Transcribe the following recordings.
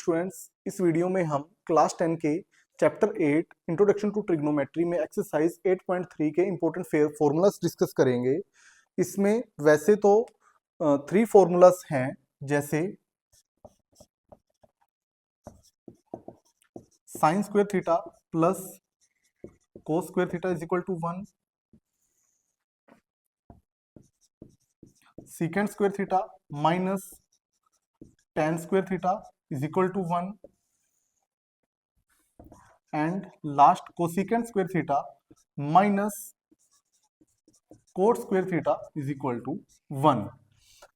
Students, इस video में हम क्लास 10 के चैप्टर 8 इंट्रोडक्शन टू ट्रिग्नोमेट्री में एक्सरसाइज 8.3 के इंपॉर्टेंट फॉर्मूलाज डिस्कस करेंगे। इसमें वैसे तो 3 फॉर्मूलाज हैं, जैसे sine square theta plus cos square theta is equal to 1, secant square theta minus tan square theta is equal to 1 and last cosecant square theta minus cot square theta is equal to 1।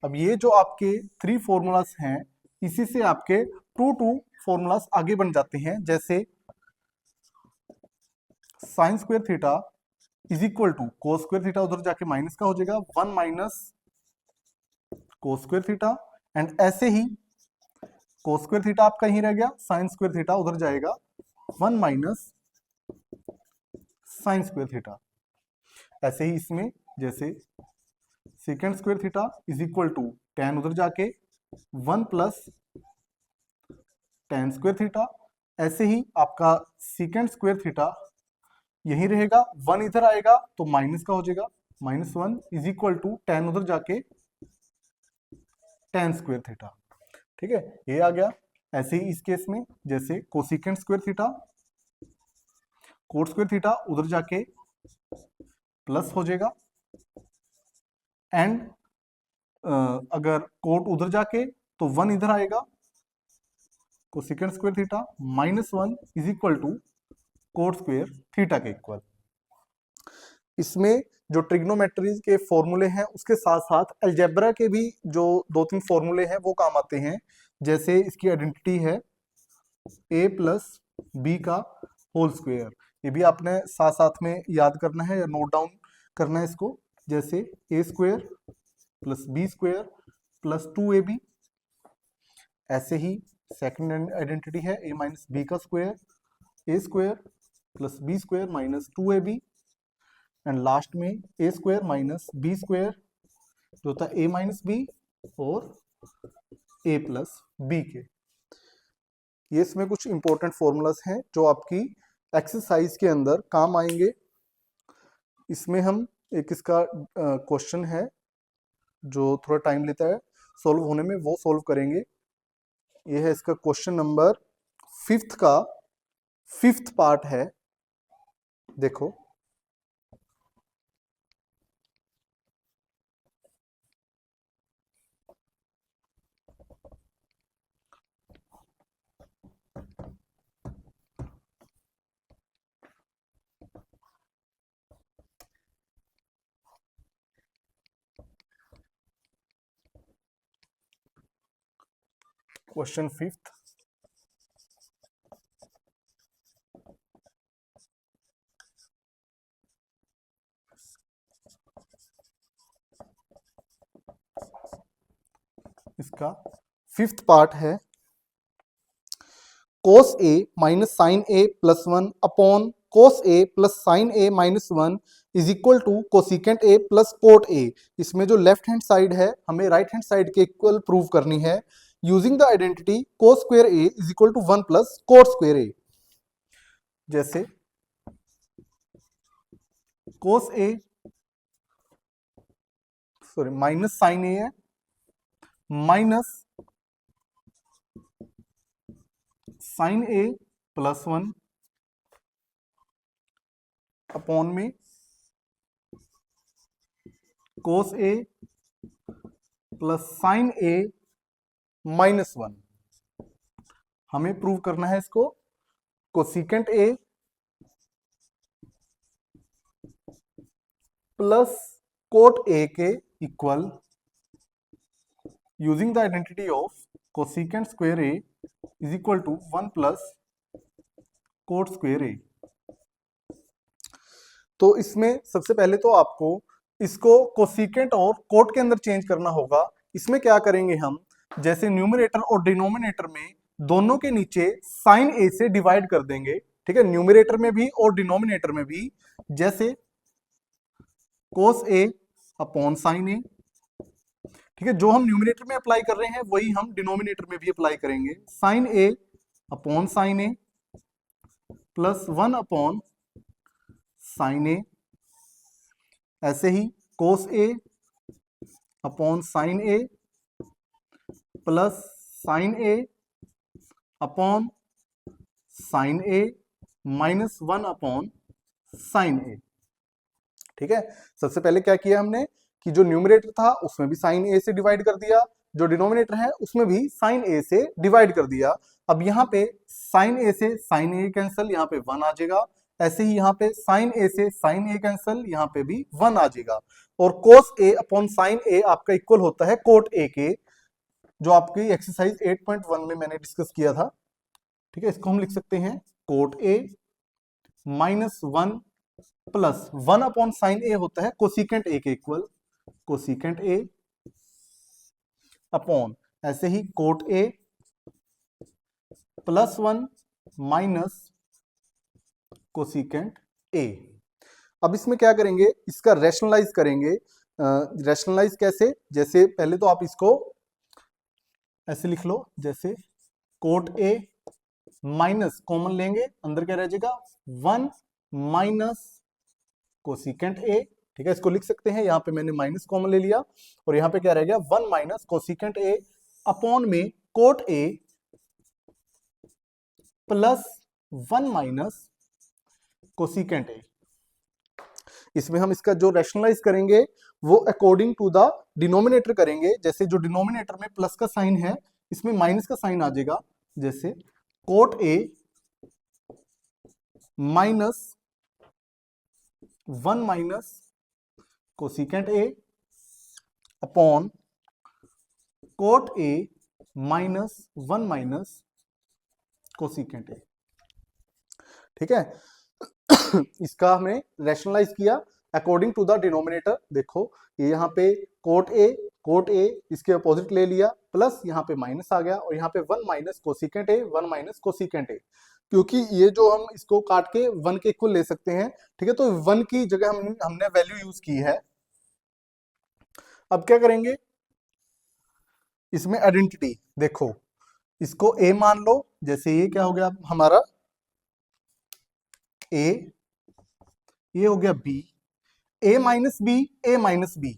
अब ये जो आपके 3 formulas हैं, इसी से आपके 2 formulas आगे बन जाते हैं, जैसे sine square theta is equal to cos square theta, उधर जाके माइनस का हो जाएगा 1 minus cos square theta, and ऐसे ही कोस स्क्वायर थीटा आपका यहीं रह गया, साइन स्क्वायर थीटा उधर जाएगा 1 माइनस साइन स्क्वायर थीटा। ऐसे ही इसमें जैसे second square theta is equal to tan, उधर जाके 1 प्लस tan स्क्वायर थीटा। ऐसे ही आपका सेकेंड स्क्वायर थीटा यही रहेगा, 1 इधर आएगा तो माइनस का हो जाएगा, -1 इज इक्वल टू tan, उधर जाके tan स्क्वायर थीटा। ठीक है, ये आ गया। ऐसे ही इस केस में जैसे cosecant square theta, coat square theta उधर जाके प्लस हो जाएगा, एंड अगर कोट उधर जाके तो 1 इधर आएगा, cosecant square theta -1 is equal to cot square theta के इक्वल। इसमें जो ट्रिग्नोमेट्री के फॉर्मूले हैं, उसके साथ साथ अलजेब्रा के भी जो 2-3 फॉर्मूले हैं वो काम आते हैं। जैसे इसकी आइडेंटिटी है a प्लस बी का होल स्क्वायर, ये भी आपने साथ साथ में याद करना है या नोट डाउन करना है इसको। जैसे a square plus B square plus 2ab। ऐसे ही सेकंड आइडेंटिटी है a माइनस बी का square, a square plus B square minus 2ab, and last में a square minus B square जो था a माइनस बी और a प्लस बी के। ये इसमें कुछ इंपॉर्टेंट फॉर्मूलाज हैं जो आपकी एक्सरसाइज के अंदर काम आएंगे। इसमें हम एक इसका क्वेश्चन है जो थोड़ा टाइम लेता है सॉल्व होने में, वो सॉल्व करेंगे। ये है इसका क्वेश्चन नंबर 5th का 5th पार्ट है। देखो, क्वेश्चन 5th, इसका 5th पार्ट है cos a minus sine a plus 1 upon cos a plus sine a minus 1 is equal to cosecant a plus cot a। इसमें जो लेफ्ट हैंड साइड है हमें right hand side के equal prove करनी है using the identity cos square a is equal to 1 plus cot square a। जैसे cos a minus sine a है, minus sine a plus 1 upon में cos a plus sine a minus 1। हमें prove करना है इसको cosecant a plus cot a के equal using the identity of cosecant square a is equal to 1 plus cot square a। तो इसमें सबसे पहले तो आपको इसको कोसिकेंट और कोट के अंदर चेंज करना होगा। इसमें क्या करेंगे हम, जैसे न्यूमरेटर और डिनोमिनेटर में दोनों के नीचे साइन ए से डिवाइड कर देंगे। ठीक है, न्यूमरेटर में भी और डिनोमिनेटर में भी, जैसे कोस ए अपॉन साइन ए। ठीक है, जो हम न्यूमिनेटर में अप्लाई कर रहे हैं वही हम डिनोमिनेटर में भी अप्लाई करेंगे। साइन ए अपॉन साइन ए प्लस 1 अपॉन साइन ए, ऐसे ही कोस ए अपॉन साइन ए प्लस साइन ए अपॉन साइन ए माइनस 1 अपॉन साइन ए। ठीक है, सबसे पहले क्या किया हमने कि जो न्यूमरेटर था उसमें भी साइन ए से डिवाइड कर दिया, जो डिनोमिनेटर है उसमें भी साइन ए से डिवाइड कर दिया। अब यहाँ पे साइन ए से साइन ए कैंसिल, यहाँ पे 1 आ जाएगा। ऐसे ही यहाँ पे साइन ए से साइन ए कैंसिल, यहाँ पे भी 1 आ जाएगा। और कोस ए अपॉन साइन ए आपका इक्वल होता है कोट ए के, जो आपकी एक्सरसाइज 8.1 में मैंने डिस्कस किया था। ठीक है, इसको हम लिख सकते हैं cot A minus 1 plus 1 upon sine A होता है कोसिकेंट ए के इक्वल, कोसिकेंट ए अपॉन ऐसे ही cot A plus 1 minus cosecant A. अब इसमें क्या करेंगे, इसका रैशनलाइज करेंगे। रैशनलाइज कैसे, जैसे पहले तो आप इसको ऐसे लिख लो, जैसे कोट ए माइनस कॉमन लेंगे, अंदर क्या रह जाएगा 1 माइनस कोसिकेंट ए। ठीक है, इसको लिख सकते हैं, यहाँ पे मैंने माइनस कॉमन ले लिया और यहाँ पे क्या रह गया 1 माइनस कोसिकेंट ए अपॉन में coat A plus 1 minus cosecant ए। इसमें हम इसका जो रैशनलाइज करेंगे वो अकॉर्डिंग टू द डिनोमिनेटर करेंगे। जैसे जो डिनोमिनेटर में प्लस का साइन है इसमें माइनस का साइन आ जाएगा, जैसे coat A minus 1 minus cosecant A upon coat A minus 1 minus cosecant A. ठीक है, इसका हमने रैशनलाइज किया अकॉर्डिंग टू द डिनोमिनेटर। देखो ये यहाँ पे कोट ए इसके अपोजिट ले लिया, प्लस यहाँ पे माइनस आ गया और यहाँ पे 1 माइनस कोसिकेंट ए, 1 माइनस कोसिकेंट ए, क्योंकि ये जो हम इसको काट के 1 के इक्वल ले सकते हैं। ठीक है, तो 1 की जगह हमने वैल्यू यूज की है। अब क्या करेंगे, इसमें आइडेंटिटी देखो, इसको ए मान लो, जैसे ये क्या हो गया हमारा ए, ये हो गया बी, ए माइनस बी, ए माइनस बी,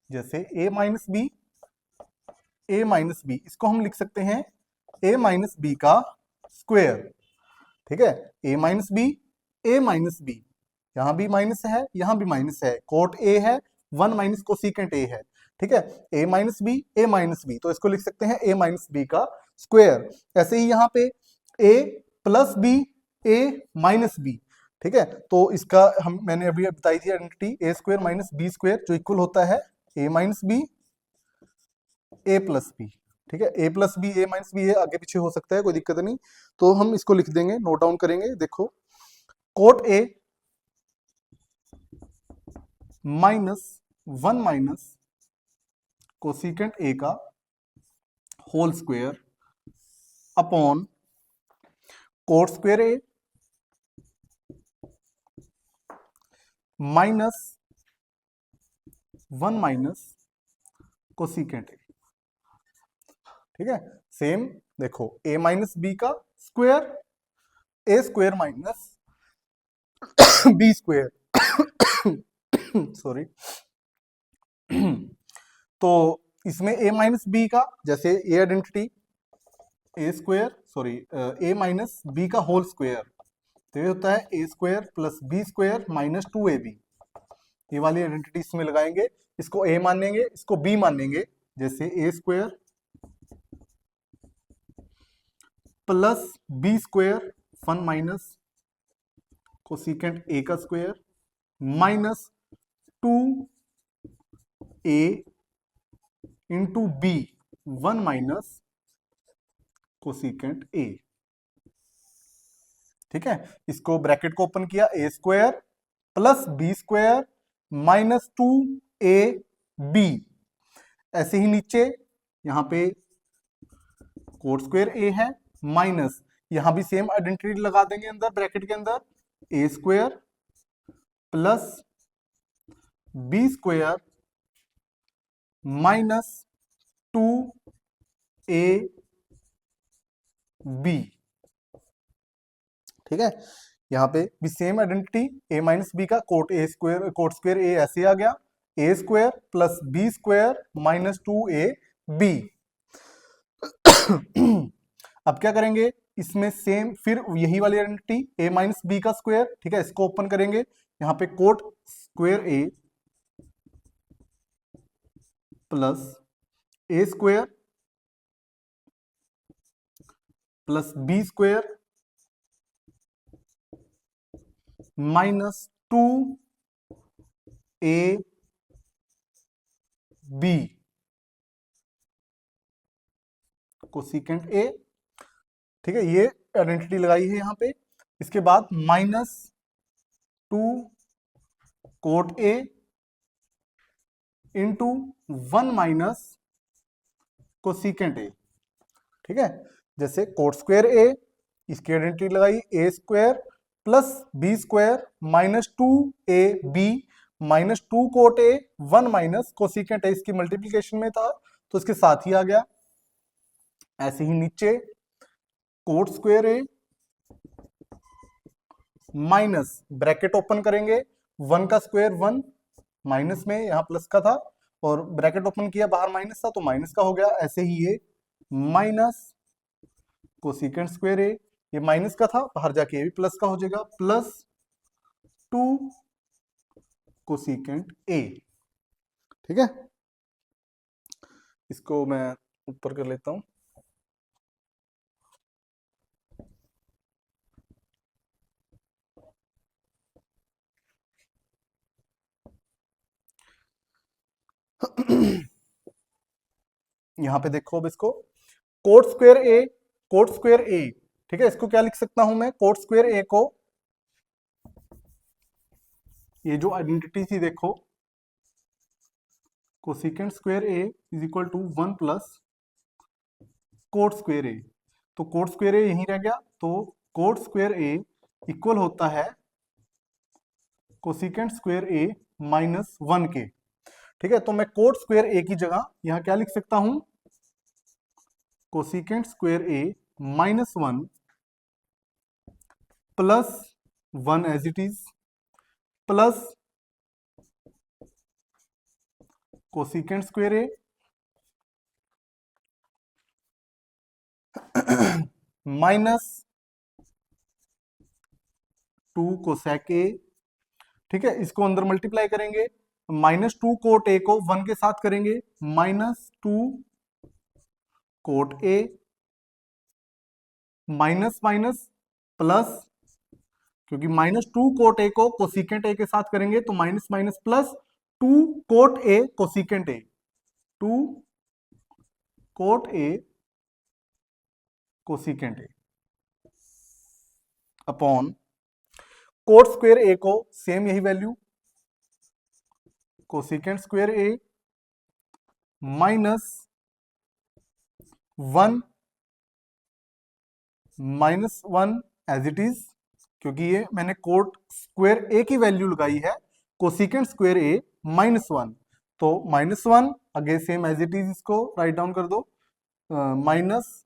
जैसे ए माइनस बी, ए माइनस बी, इसको हम लिख सकते हैं ए माइनस बी का स्क्वायर। ठीक है, ए माइनस बी, ए माइनस बी, यहां भी माइनस है यहां भी माइनस है, कोट ए है 1 माइनस कोसिकेंट ए है। ठीक है, ए माइनस बी, ए माइनस बी, तो इसको लिख सकते हैं ए माइनस बी का स्क्वायर। ऐसे ही यहाँ पे ए प्लस बी, ए माइनस बी। ठीक है, तो इसका मैंने अभी बताई थी identity, A square minus B square, जो इक्वल होता है ए माइनस बी, ए प्लस बी। ठीक है, ए प्लस बी, ए माइनस बी, आगे पीछे हो सकता है, कोई दिक्कत नहीं। तो हम इसको लिख देंगे, नोट डाउन करेंगे। देखो cot A minus 1 minus cosecant A का whole square upon cot square A minus 1 minus cosecant A. ठीक है, सेम देखो ए माइनस बी का square, A square minus B square sorry. तो इसमें ए माइनस बी का, जैसे A identity A square sorry A minus B का whole square, तो ये होता है A square plus B square minus 2ab। ये वाली आइडेंटिटी इसमें लगाएंगे, इसको ए मानेंगे, इसको बी मानेंगे, जैसे A square plus B square 1 minus cosecant A का square minus 2a into B 1 minus cosecant A. ठीक है, इसको ब्रैकेट को ओपन किया, A square plus B square minus 2ab। ऐसे ही नीचे यहां पे कोट स्क्वायर ए है माइनस, यहां भी सेम आइडेंटिटी लगा देंगे अंदर ब्रैकेट के अंदर, A square plus B square minus two A B. ठीक है, यहाँ पे भी same identity, A minus B का कोट स्क्वायर ए ऐसे आ गया, A square plus B square minus two A B. अब क्या करेंगे, इसमें सेम फिर यही वाली आइडेंटिटी ए माइनस बी का स्क्वायर। ठीक है, इसको ओपन करेंगे, यहाँ पे cot square A plus A square plus B square minus two A B cosecant A. ठीक है, ये आइडेंटिटी लगाई है यहाँ पे। इसके बाद minus two cot A into one minus cosecant A. ठीक है, जैसे कोट स्क्वायर ए, इसकी आइडेंटिटी लगाई A square plus B square minus two A B minus two cot A one minus cosecant A, इसकी मल्टीप्लीकेशन में था तो इसके साथ ही आ गया। ऐसे ही नीचे coat square A minus bracket open करेंगे, वन का स्क्वायर वन, माइनस में यहां प्लस का था और ब्रैकेट ओपन किया, बाहर माइनस था तो माइनस का हो गया। ऐसे ही ये माइनस कोसिकेंट स्क्वायर ए, ये माइनस का था बाहर जाके ये भी प्लस का हो जाएगा, प्लस टू कोसिकेंट ए। ठीक है, इसको मैं ऊपर कर लेता हूं। यहां पे देखो अब इसको, कोट स्क्वायर ए, कोट स्क्वायर ए। ठीक है, इसको क्या लिख सकता हूं मैं, कोट स्क्वायर ए को, ये जो आइडेंटिटी थी देखो, cosecant square A is equal to one plus cot square A. तो कोट स्क्वायर ए यहीं रह गया, तो कोट स्क्वायर ए इक्वल होता है cosecant square A minus one के। ठीक है, तो मैं कोट स्क्वायर ए की जगह यहां क्या लिख सकता हूं, cosecant square A minus one plus one as it is plus cosecant square A minus two cosec A. ठीक है, इसको अंदर मल्टीप्लाई करेंगे, माइनस टू कोट ए को वन के साथ करेंगे, minus two cot A minus minus plus, क्योंकि माइनस टू कोट ए को कोसिकेंट ए के साथ करेंगे तो minus minus plus two cot A cosecant A, two cot A cosecant A upon cot square A को सेम यही value, cosecant square A minus one minus one as it is, क्योंकि ये मैंने coat square ए की value लगाई है cosecant square A minus one, तो minus one again same as it is, इसको राइट डाउन कर दो, minus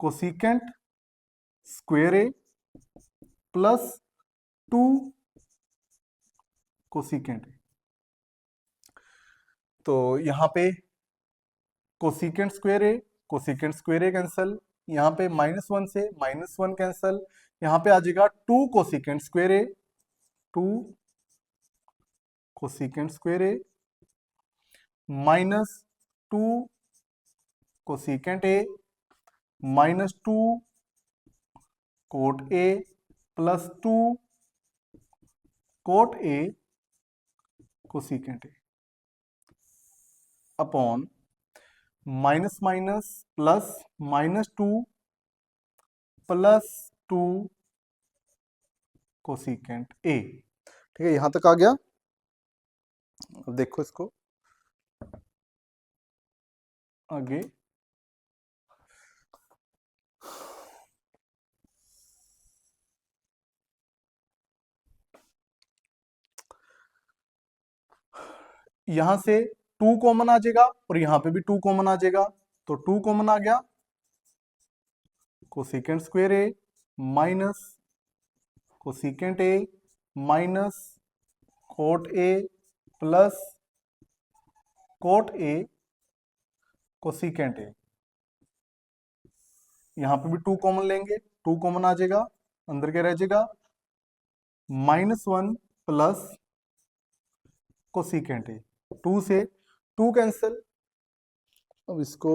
cosecant square A plus two cosecant A. तो यहां पे कोसिकेंट स्क्वायर ए कैंसल, यहाँ पे माइनस वन से माइनस वन कैंसल, यहाँ पे आ जाएगा two cosecant square A, two cosecant square A minus two cosecant A minus two cot A plus two cot A cosecant A upon minus minus plus minus two plus two cosecant A. ठीक है, यहां तक आ गया। अब देखो इसको आगे, यहां से टू कॉमन आ जाएगा और यहाँ पे भी टू कॉमन आ जाएगा, तो टू कॉमन आ गया, cosecant square A minus cosecant A minus cot A plus cot A cosecant A. यहां पे भी टू कॉमन लेंगे, टू कॉमन आ जाएगा, अंदर क्या रह जाएगा, -1 प्लस कोसेकेंट ए। टू से टू कैंसिल, अब इसको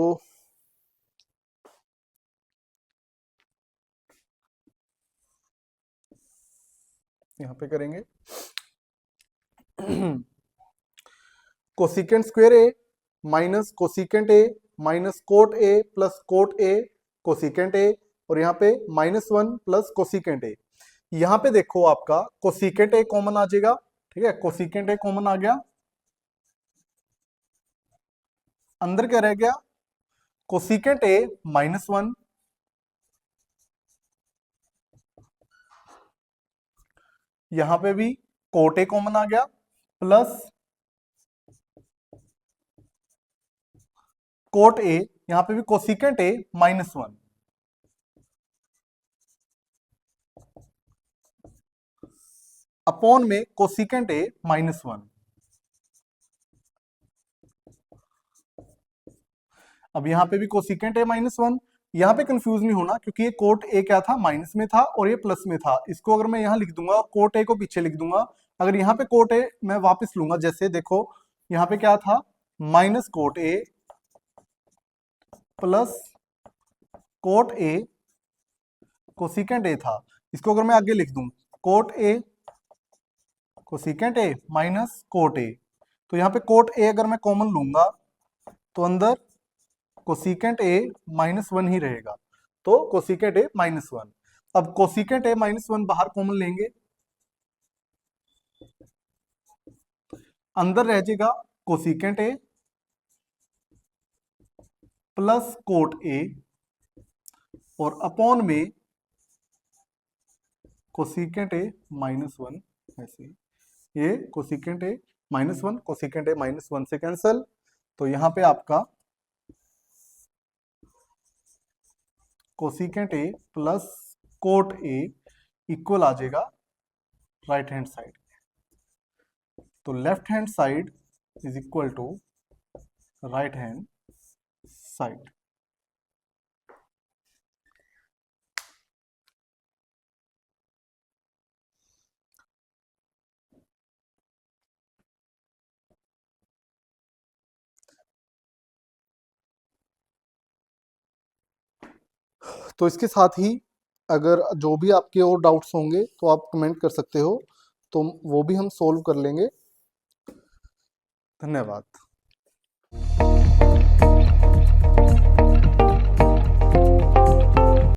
यहां पे करेंगे cosecant square A minus cosecant A minus cot A plus cot A cosecant A, और यहाँ पे -1 प्लस कोसेकेंट ए। यहाँ पे देखो आपका कोसेकेंट ए कॉमन आ जाएगा, ठीक है, कोसेकेंट ए कॉमन आ गया, अंदर क्या रह गया, कोसेकेंट ए -1, यहां पे भी कोट ए कॉमन आ गया प्लस कोट ए, यहां पे भी कोसेकेंट ए -1, अपॉन में कोसेकेंट ए -1। अब यहाँ पे भी कोसेकेंट ए -1, यहाँ पे कंफ्यूज नहीं होना क्योंकि ये कोट ए क्या था, माइनस में था और ये प्लस में था। इसको अगर मैं यहाँ लिख दूंगा कोट ए को पीछे लिख दूंगा, अगर यहाँ पे कोट ए मैं वापस लूंगा, जैसे देखो यहाँ पे क्या था, minus cot A plus cot A cosecant A था, इसको अगर मैं आगे लिख दूं cot A cosecant A minus cot A, तो यहाँ पे कोट ए अगर मैं कॉमन लूंगा तो अंदर कोसेकेंट ए -1 ही रहेगा, तो कोसेकेंट ए -1। अब कोसेकेंट ए -1 बाहर कॉमन लेंगे, अंदर रह जाएगा कोसेकेंट ए प्लस कोट ए और अपॉन में कोसेकेंट ए -1, ऐसे ये कोसेकेंट ए -1 कोसेकेंट ए -1 से कैंसल, तो यहां पे आपका cosecant A plus cot A equal आ जाएगा राइट हैंड साइड, तो left hand side is equal to right hand side. तो इसके साथ ही अगर जो भी आपके और डाउट्स होंगे तो आप कमेंट कर सकते हो, तो वो भी हम सोल्व कर लेंगे। धन्यवाद।